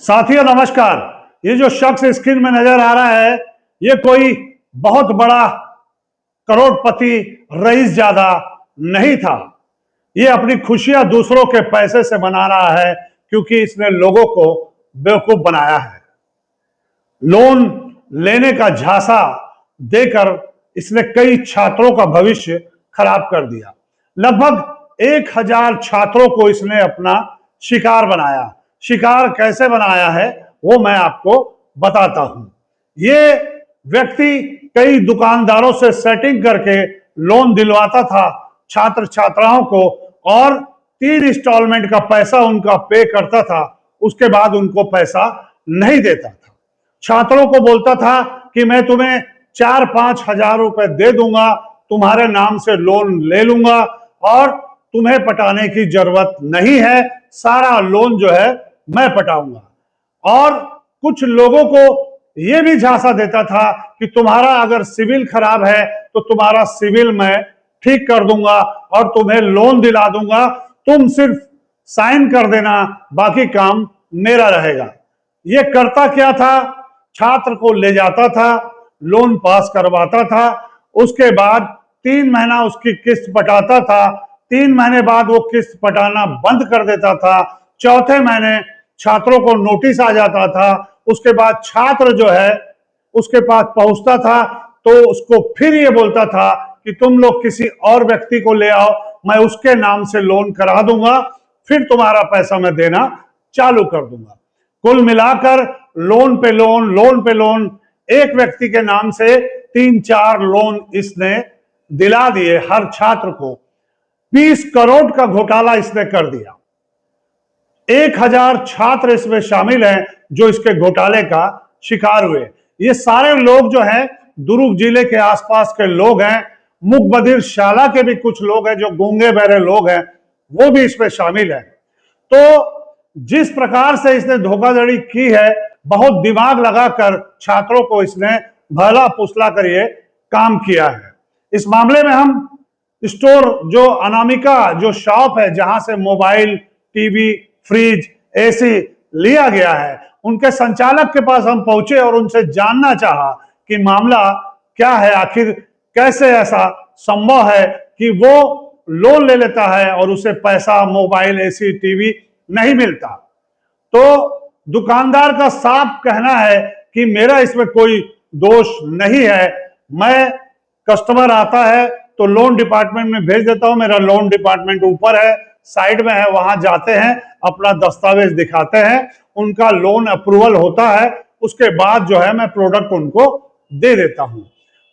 साथियों नमस्कार। ये जो शख्स स्क्रीन में नजर आ रहा है ये कोई बहुत बड़ा करोड़पति रईस ज्यादा नहीं था। ये अपनी खुशियां दूसरों के पैसे से मना रहा है क्योंकि इसने लोगों को बेवकूफ बनाया है। लोन लेने का झांसा देकर इसने कई छात्रों का भविष्य खराब कर दिया। लगभग 1000 छात्रों को इसने अपना शिकार बनाया। शिकार कैसे बनाया है वो मैं आपको बताता हूं। ये व्यक्ति कई दुकानदारों से सेटिंग करके लोन दिलवाता था छात्र छात्राओं को और 3 इंस्टॉलमेंट का पैसा उनका पे करता था। उसके बाद उनको पैसा नहीं देता था। छात्रों को बोलता था कि मैं तुम्हें 4-5 हजार रुपए दे दूंगा, तुम्हारे नाम से लोन ले लूंगा और तुम्हें पटाने की जरूरत नहीं है, सारा लोन जो है मैं पटाऊंगा। और कुछ लोगों को यह भी झांसा देता था कि तुम्हारा अगर सिविल खराब है तो तुम्हारा सिविल मैं ठीक कर दूंगा और तुम्हें लोन दिला दूंगा, तुम सिर्फ साइन कर देना, बाकी काम मेरा रहेगा। ये करता क्या था, छात्र को ले जाता था, लोन पास करवाता था, उसके बाद 3 महीना उसकी किस्त पटाता था, 3 महीने बाद वो किस्त पटाना बंद कर देता था, चौथे महीने छात्रों को नोटिस आ जाता था। उसके बाद छात्र जो है उसके पास पहुंचता था तो उसको फिर ये बोलता था कि तुम लोग किसी और व्यक्ति को ले आओ, मैं उसके नाम से लोन करा दूंगा, फिर तुम्हारा पैसा मैं देना चालू कर दूंगा। कुल मिलाकर लोन पे लोन एक व्यक्ति के नाम से 3-4 लोन इसने दिला दिए हर छात्र को। 20 करोड़ का घोटाला इसने कर दिया। 1000 छात्र इसमें शामिल हैं जो इसके घोटाले का शिकार हुए। ये सारे लोग जो हैं दुर्ग जिले के आसपास के लोग हैं। मुख बधिर शाला के भी कुछ लोग हैं जो गूंगे बहरे लोग हैं, वो भी इसमें शामिल हैं। तो जिस प्रकार से इसने धोखाधड़ी की है, बहुत दिमाग लगाकर छात्रों को इसने भला फुसला कर ये काम किया है। इस मामले में हम स्टोर जो अनामिका जो शॉप है जहां से मोबाइल, टीवी, फ्रिज, एसी लिया गया है, उनके संचालक के पास हम पहुंचे और उनसे जानना चाहा कि मामला क्या है, आखिर कैसे ऐसा संभव है कि वो लोन ले लेता है और उसे पैसा, मोबाइल, एसी, टीवी नहीं मिलता। तो दुकानदार का साफ कहना है कि मेरा इसमें कोई दोष नहीं है, मैं कस्टमर आता है तो लोन डिपार्टमेंट में भेज देता हूं, मेरा लोन डिपार्टमेंट ऊपर है, साइड में है, वहां जाते हैं, अपना दस्तावेज दिखाते हैं, उनका लोन अप्रूवल होता है, उसके बाद जो है मैं प्रोडक्ट उनको दे देता हूं।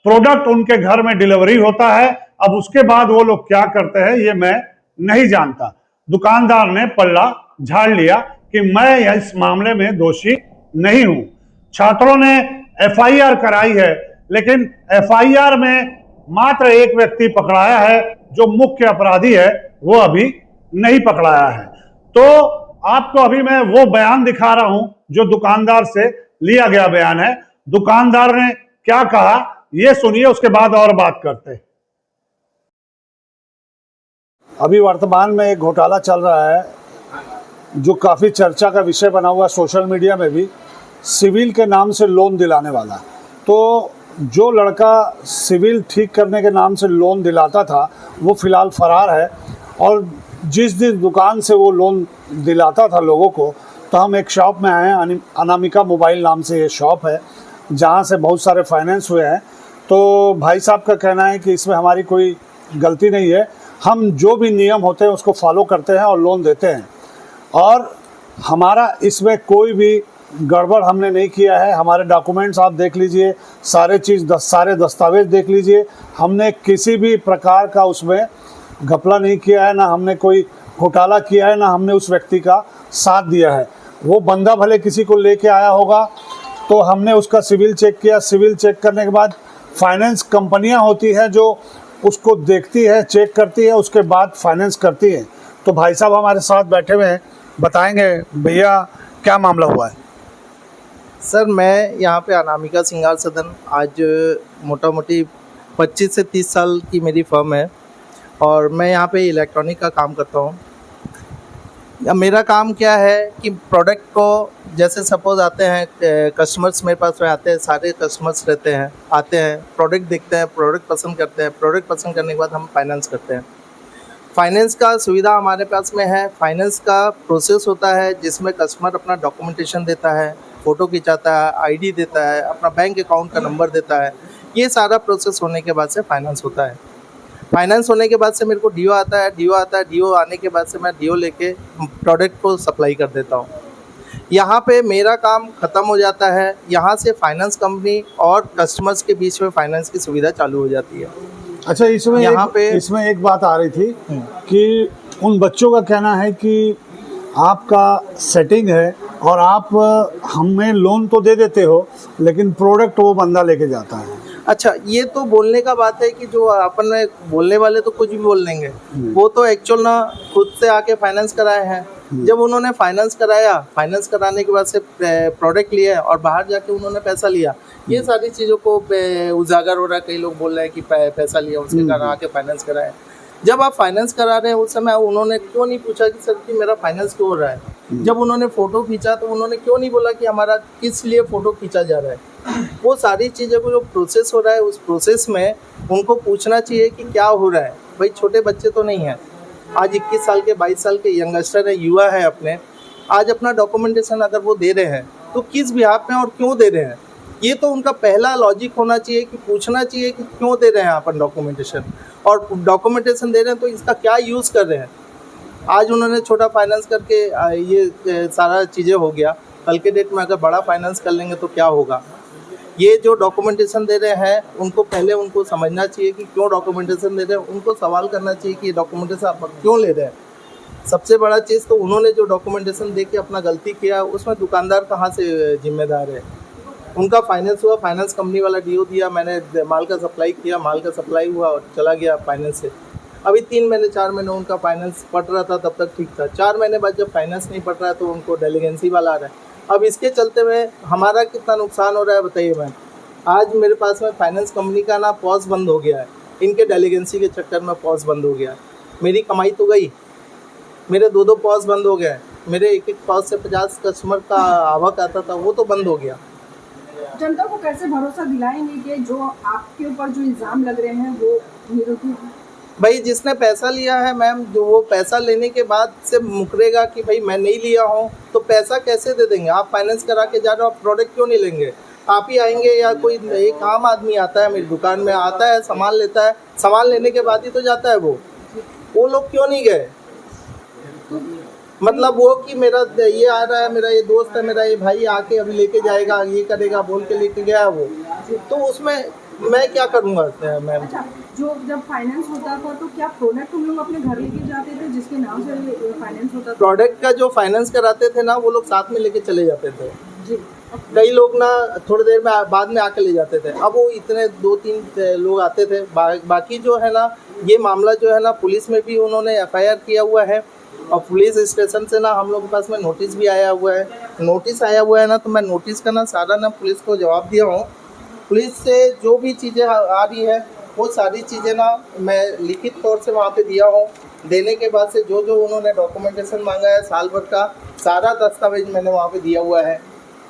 प्रोडक्ट उनके घर में डिलीवरी होता है। अब उसके बाद वो लोग क्या करते हैं ये मैं नहीं जानता। दुकानदार ने पल्ला झाड़ लिया कि मैं इस मामले में दोषी नहीं हूं। छात्रों ने एफआईआर कराई है, लेकिन एफआईआर में मात्र एक व्यक्ति पकड़ाया है जो मुख्य अपराधी है, वो अभी नहीं पकड़ाया है। तो आपको अभी मैं वो बयान दिखा रहा हूं जो दुकानदार से लिया गया बयान है। दुकानदार ने क्या कहा ये सुनिए, उसके बाद और बात करते हैं। अभी वर्तमान में एक घोटाला चल रहा है जो काफ़ी चर्चा का विषय बना हुआ, सोशल मीडिया में भी, सिविल के नाम से लोन दिलाने वाला। तो जो लड़का सिविल ठीक करने के नाम से लोन दिलाता था वो फ़िलहाल फ़रार है। और जिस दुकान से वो लोन दिलाता था लोगों को, तो हम एक शॉप में आए हैं, अनामिका मोबाइल नाम से ये शॉप है, जहाँ से बहुत सारे फाइनेंस हुए हैं। तो भाई साहब का कहना है कि इसमें हमारी कोई गलती नहीं है, हम जो भी नियम होते हैं उसको फॉलो करते हैं और लोन देते हैं, और हमारा इसमें कोई भी गड़बड़ हमने नहीं किया है। हमारे डॉक्यूमेंट्स आप देख लीजिए, सारे दस्तावेज देख लीजिए, हमने किसी भी प्रकार का उसमें घपला नहीं किया है, ना हमने कोई घोटाला किया है, ना हमने उस व्यक्ति का साथ दिया है। वो बंदा भले किसी को लेके आया होगा तो हमने उसका सिविल चेक किया। सिविल चेक करने के बाद फाइनेंस कंपनियां होती हैं जो उसको देखती है, चेक करती है, उसके बाद फाइनेंस करती है। तो भाई साहब हमारे साथ बैठे हुए हैं, बताएंगे भैया क्या मामला हुआ है। सर, मैं यहाँ पे अनामिका सिंगार सदन, आज मोटा मोटी 25 से 30 साल की मेरी फर्म है और मैं यहाँ पे इलेक्ट्रॉनिक का काम करता हूँ। अब मेरा काम क्या है कि प्रोडक्ट को, जैसे सपोज आते हैं कस्टमर्स मेरे पास में आते हैं, सारे कस्टमर्स रहते हैं, आते हैं, प्रोडक्ट देखते हैं, प्रोडक्ट पसंद करते हैं, प्रोडक्ट पसंद करने के बाद हम फाइनेंस करते हैं। फाइनेंस का सुविधा हमारे पास में है। फाइनेंस का प्रोसेस होता है जिसमें कस्टमर अपना डॉक्यूमेंटेशन देता है, फ़ोटो खिंचाता है, आईडी देता है, अपना बैंक अकाउंट का नंबर देता है। ये सारा प्रोसेस होने के बाद से फाइनेंस होता है। फाइनेंस होने के बाद से मेरे को डीओ आता है, डीओ आने के बाद से मैं डीओ लेके प्रोडक्ट को सप्लाई कर देता हूँ। यहाँ पे मेरा काम ख़त्म हो जाता है। यहाँ से फाइनेंस कंपनी और कस्टमर्स के बीच में फाइनेंस की सुविधा चालू हो जाती है। अच्छा, इसमें एक बात आ रही थी कि उन बच्चों का कहना है कि आपका सेटिंग है और आप हमें लोन तो दे देते हो लेकिन प्रोडक्ट वो बंदा लेके जाता है। अच्छा, ये तो बोलने का बात है कि जो अपन में बोलने वाले तो कुछ भी बोल लेंगे। वो तो एक्चुअल ना खुद से आके फाइनेंस कराए हैं। जब उन्होंने फाइनेंस कराया, फाइनेंस कराने के बाद से प्रोडक्ट लिया और बाहर जाके उन्होंने पैसा लिया, ये सारी चीज़ों को उजागर हो रहा है। कई लोग बोल रहे हैं कि पैसा लिया उसके कारण आके फाइनेंस कराया। जब आप फाइनेंस करा रहे हैं उस समय उन्होंने क्यों नहीं पूछा कि सर कि मेरा फाइनेंस क्यों हो रहा है? जब उन्होंने फ़ोटो खींचा तो उन्होंने क्यों नहीं बोला कि हमारा किस लिए फ़ोटो खींचा जा रहा है? वो सारी चीज़ों को जो प्रोसेस हो रहा है उस प्रोसेस में उनको पूछना चाहिए कि क्या हो रहा है। भाई छोटे बच्चे तो नहीं हैं, आज 21 साल के 22 साल के यंगस्टर है, युवा है अपने, आज अपना डॉक्यूमेंटेशन अगर वो दे रहे हैं तो किस बिहाफ में और क्यों दे रहे हैं? ये तो उनका पहला लॉजिक होना चाहिए कि पूछना चाहिए कि क्यों दे रहे हैं अपन डॉक्यूमेंटेशन, और डॉक्यूमेंटेशन दे रहे हैं तो इसका क्या यूज़ कर रहे हैं। आज उन्होंने छोटा फाइनेंस करके ये सारा चीज़ें हो गया, कल के डेट में अगर बड़ा फाइनेंस कर लेंगे तो क्या होगा। ये जो डॉक्यूमेंटेशन दे रहे हैं उनको पहले उनको समझना चाहिए कि क्यों डॉक्यूमेंटेशन दे रहे हैं। उनको सवाल करना चाहिए कि ये डॉक्यूमेंटेशन आप क्यों ले रहे हैं। सबसे बड़ा चीज़ तो उन्होंने जो डॉक्यूमेंटेशन दे के अपना गलती किया उसमें दुकानदार कहाँ से जिम्मेदार है। उनका फाइनेंस हुआ, फाइनेंस कंपनी वाला डीओ दिया, मैंने माल का सप्लाई किया, माल का सप्लाई हुआ और चला गया फाइनेंस से। अभी 3 महीने 4 महीने उनका फाइनेंस पट रहा था, तब तक ठीक था। 4 महीने बाद जब फाइनेंस नहीं पट रहा है तो उनको डेलीगेंसी वाला आ रहा है। अब इसके चलते हुए हमारा कितना नुकसान हो रहा है बताइए मैम। आज मेरे पास में फाइनेंस कंपनी का ना पॉज बंद हो गया है, इनके डेलीगेंसी के चक्कर में पॉज बंद हो गया है। मेरी कमाई तो गई, मेरे 2 पॉज बंद हो गए। मेरे एक पॉज से 50 कस्टमर का आवक आता था, वो तो बंद हो गया। जनता को कैसे भरोसा दिलाएंगे कि जो आपके ऊपर जो इल्ज़ाम लग रहे हैं वो निरुद्ध हैं? भाई जिसने पैसा लिया है मैम, जो वो पैसा लेने के बाद से मुकरेगा कि भाई मैं नहीं लिया हूँ, तो पैसा कैसे दे देंगे? आप फाइनेंस करा के जा रहे हो, आप प्रोडक्ट क्यों नहीं लेंगे? आप ही आएंगे या कोई एक आम आदमी आता है मेरी दुकान में, आता है सामान लेता है, सामान लेने के बाद ही तो जाता है। वो लोग क्यों नहीं गए? मतलब वो कि मेरा ये आ रहा है, मेरा ये दोस्त है, मेरा ये भाई आके अभी लेके जाएगा, ये करेगा बोल के लेके गया वो, तो उसमें मैं क्या करूँगा मैम? अच्छा, जो जब फाइनेंस होता था तो क्या प्रोडक्ट हम लोग अपने घर लेके जाते थे जिसके नाम से फाइनेंस होता था? प्रोडक्ट का जो फाइनेंस कराते थे ना, वो लोग साथ में लेके चले जाते थे जी। कई लोग ना थोड़ी देर में बाद में आके ले जाते थे। अब वो इतने 2-3 लोग आते थे। बाकी जो है ना, ये मामला जो है ना पुलिस में भी उन्होंने FIR किया हुआ है और पुलिस स्टेशन से ना हम लोग के पास में नोटिस भी आया हुआ है। नोटिस आया हुआ है ना, तो मैं नोटिस का ना सारा ना पुलिस को जवाब दिया हूँ। पुलिस से जो भी चीज़ें आ रही है वो सारी चीज़ें ना मैं लिखित तौर से वहाँ पे दिया हूँ। देने के बाद से जो जो उन्होंने डॉक्यूमेंटेशन मांगा है साल भर का, सारा दस्तावेज मैंने वहाँ पे दिया हुआ है।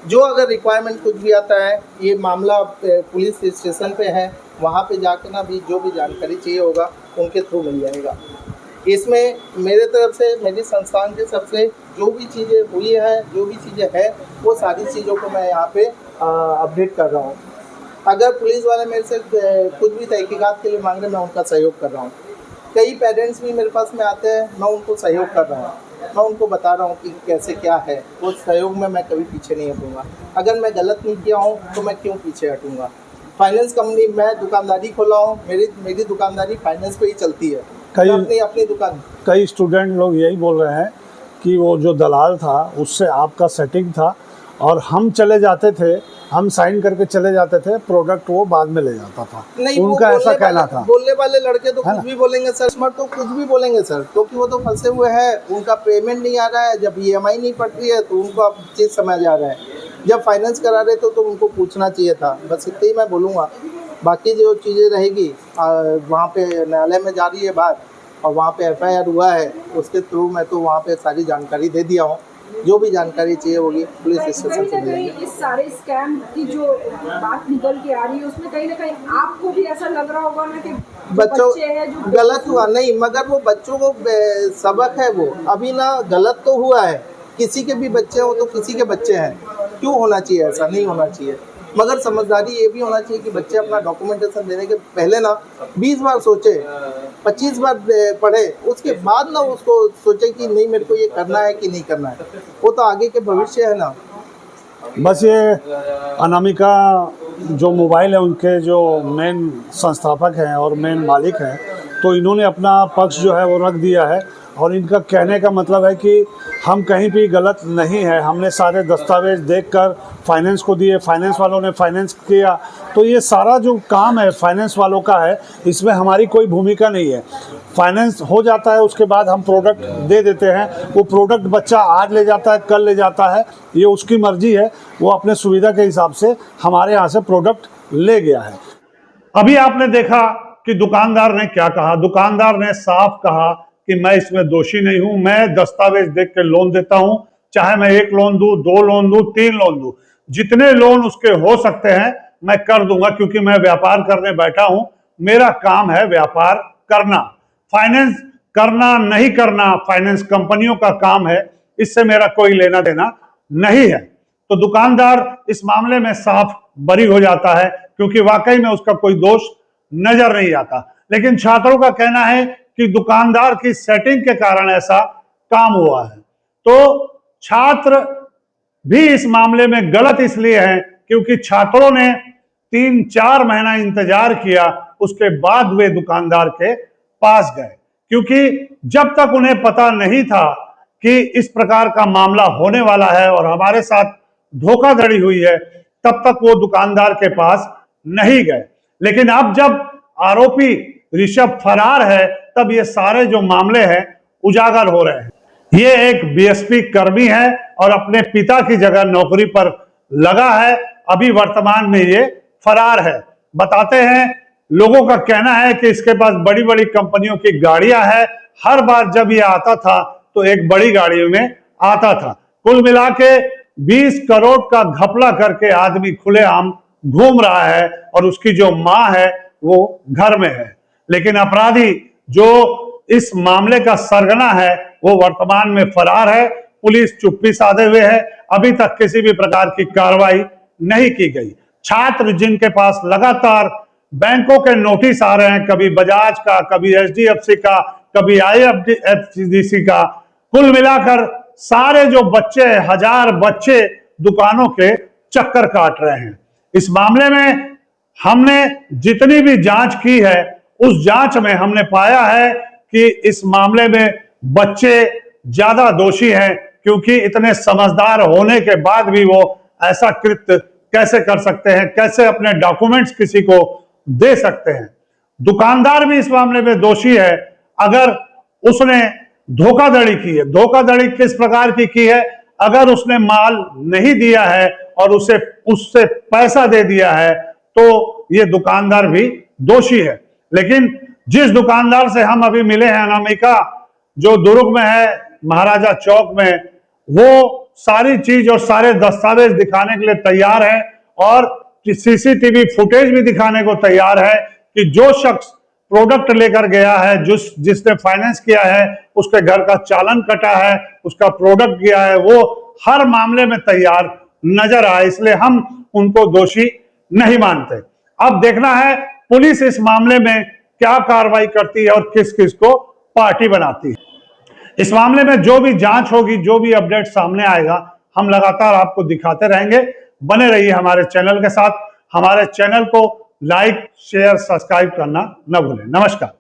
जो अगर रिक्वायरमेंट कुछ भी आता है, ये मामला पुलिस स्टेशन पे है, वहाँ पे जाके ना भी जो भी जानकारी चाहिए होगा उनके थ्रू मिल जाएगा। इसमें मेरे तरफ से, मेरी संस्थान के सबसे जो भी चीज़ें हुई है, जो भी चीज़ें है, वो सारी चीज़ों को मैं यहाँ पे अपडेट कर रहा हूँ। अगर पुलिस वाले मेरे से कुछ भी तहकीकात के लिए मांग रहे हैं, मैं उनका सहयोग कर रहा हूँ। कई पेरेंट्स भी मेरे पास में आते हैं, मैं उनको सहयोग कर रहा हूँ, मैं उनको बता रहा हूँ कि कैसे क्या है। उस सहयोग में मैं कभी पीछे नहीं हटूँगा। अगर मैं गलत नहीं किया हूँ तो मैं क्यों पीछे हटूँगा। फाइनेंस कंपनी, मैं दुकानदारी खोला हूँ, मेरी दुकानदारी फाइनेंस पे ही चलती है। अपनी दुकान। कई स्टूडेंट लोग यही बोल रहे हैं कि वो जो दलाल था उससे आपका सेटिंग था और हम चले जाते थे, हम साइन करके चले जाते थे, प्रोडक्ट वो बाद में ले जाता था। नहीं, उनका ऐसा कहना था। बोलने वाले लड़के तो कुछ भी बोलेंगे सर, स्मार्ट तो कुछ भी बोलेंगे सर, क्योंकि वो तो फंसे हुए हैं। उनका पेमेंट नहीं आ रहा है, जब EMI नहीं पड़ रही है तो उनको अब चीज़ समझ आ रहा है। जब फाइनेंस करा रहे तो उनको पूछना चाहिए था। बस इतना ही मैं बोलूँगा। बाकी जो चीज़ें रहेगी वहाँ पे न्यायालय में जा रही है बात, और वहाँ पे FIR हुआ है, उसके थ्रू मैं तो वहाँ पे सारी जानकारी दे दिया हूँ। जो भी जानकारी चाहिए होगी पुलिस स्टेशन कहीं से ना कहीं मिलेगी। इस सारे स्कैम की जो बात निकल के आ रही है उसमें कहीं ना कहीं आपको भी ऐसा लग रहा होगा ना कि बच्चों बच्चे हैं जो गलत हुआ नहीं, मगर वो बच्चों को सबक है वो अभी ना, गलत तो हुआ है, किसी के भी बच्चे हो तो किसी के बच्चे हैं, क्यों होना चाहिए, ऐसा नहीं होना चाहिए। मगर समझदारी ये भी होना चाहिए कि बच्चे अपना डॉक्यूमेंटेशन देने के पहले ना 20 बार सोचे, 25 बार पढ़े, उसके बाद ना उसको सोचे कि नहीं मेरे को ये करना है कि नहीं करना है। वो तो आगे के भविष्य है ना। बस ये अनामिका जो मोबाइल है उनके जो मेन संस्थापक हैं और मेन मालिक हैं, तो इन्होंने अपना पक्ष जो है वो रख दिया है और इनका कहने का मतलब है कि हम कहीं भी गलत नहीं है, हमने सारे दस्तावेज देखकर फाइनेंस को दिए, फाइनेंस वालों ने फाइनेंस किया, तो ये सारा जो काम है फाइनेंस वालों का है, इसमें हमारी कोई भूमिका नहीं है। फाइनेंस हो जाता है, उसके बाद हम प्रोडक्ट दे देते हैं, वो प्रोडक्ट बच्चा आज ले जाता है कल ले जाता है, ये उसकी मर्जी है, वो अपने सुविधा के हिसाब से हमारे यहाँ से प्रोडक्ट ले गया है। अभी आपने देखा कि दुकानदार ने क्या कहा। दुकानदार ने साफ कहा कि मैं इसमें दोषी नहीं हूं, मैं दस्तावेज देख के लोन देता हूं, चाहे मैं 1 लोन दूं, 2 लोन दूं, 3 लोन दूं, जितने लोन उसके हो सकते हैं मैं कर दूंगा, क्योंकि मैं व्यापार करने बैठा हूं, मेरा काम है व्यापार करना। फाइनेंस करना नहीं करना फाइनेंस कंपनियों का काम है, इससे मेरा कोई लेना देना नहीं है। तो दुकानदार इस मामले में साफ बरी हो जाता है, क्योंकि वाकई में उसका कोई दोष नजर नहीं आता। लेकिन छात्रों का कहना है कि दुकानदार की सेटिंग के कारण ऐसा काम हुआ है। तो छात्र भी इस मामले में गलत इसलिए हैं क्योंकि छात्रों ने 3-4 महीना इंतजार किया, उसके बाद वे दुकानदार के पास गए, क्योंकि जब तक उन्हें पता नहीं था कि इस प्रकार का मामला होने वाला है और हमारे साथ धोखाधड़ी हुई है, तब तक वो दुकानदार के पास नहीं गए। लेकिन अब जब आरोपी ऋषभ फरार है, तब ये सारे जो मामले हैं उजागर हो रहे हैं। ये एक बीएसपी कर्मी है और अपने पिता की जगह नौकरी पर लगा है, अभी वर्तमान में ये फरार है। बताते हैं, लोगों का कहना है कि इसके पास बड़ी बड़ी कंपनियों की गाड़ियां हैं, हर बार जब ये आता था तो एक बड़ी गाड़ी में आता था। कुल मिला के 20 करोड़ का घपला करके आदमी खुलेआम घूम रहा है और उसकी जो मां है वो घर में है। लेकिन अपराधी जो इस मामले का सरगना है वो वर्तमान में फरार है। पुलिस चुप्पी साधे हुए है, अभी तक किसी भी प्रकार की कार्रवाई नहीं की गई। छात्र जिनके पास लगातार बैंकों के नोटिस आ रहे हैं, कभी बजाज का, कभी HDFC का, कभी IFCDC का, कुल मिलाकर सारे जो बच्चे, 1000 बच्चे दुकानों के चक्कर काट रहे हैं। इस मामले में हमने जितनी भी जांच की है, उस जांच में हमने पाया है कि इस मामले में बच्चे ज्यादा दोषी हैं, क्योंकि इतने समझदार होने के बाद भी वो ऐसा कृत्य कैसे कर सकते हैं, कैसे अपने डॉक्यूमेंट्स किसी को दे सकते हैं। दुकानदार भी इस मामले में दोषी है, अगर उसने धोखाधड़ी की है। धोखाधड़ी किस प्रकार की है? अगर उसने माल नहीं दिया है और उससे पैसा दे दिया है तो ये दुकानदार भी दोषी है। लेकिन जिस दुकानदार से हम अभी मिले हैं, अनामिका, जो दुर्ग में है, महाराजा चौक में, वो सारी चीज और सारे दस्तावेज दिखाने के लिए तैयार है और CCTV फुटेज भी दिखाने को तैयार है कि जो शख्स प्रोडक्ट लेकर गया है, जिसने फाइनेंस किया है, उसके घर का चालान कटा है, उसका प्रोडक्ट गया है, वो हर मामले में तैयार नजर आए, इसलिए हम उनको दोषी नहीं मानते। अब देखना है पुलिस इस मामले में क्या कार्रवाई करती है और किस किस को पार्टी बनाती है। इस मामले में जो भी जांच होगी, जो भी अपडेट सामने आएगा, हम लगातार आपको दिखाते रहेंगे। बने रहिए हमारे चैनल के साथ। हमारे चैनल को लाइक, शेयर, सब्सक्राइब करना न भूलें। नमस्कार।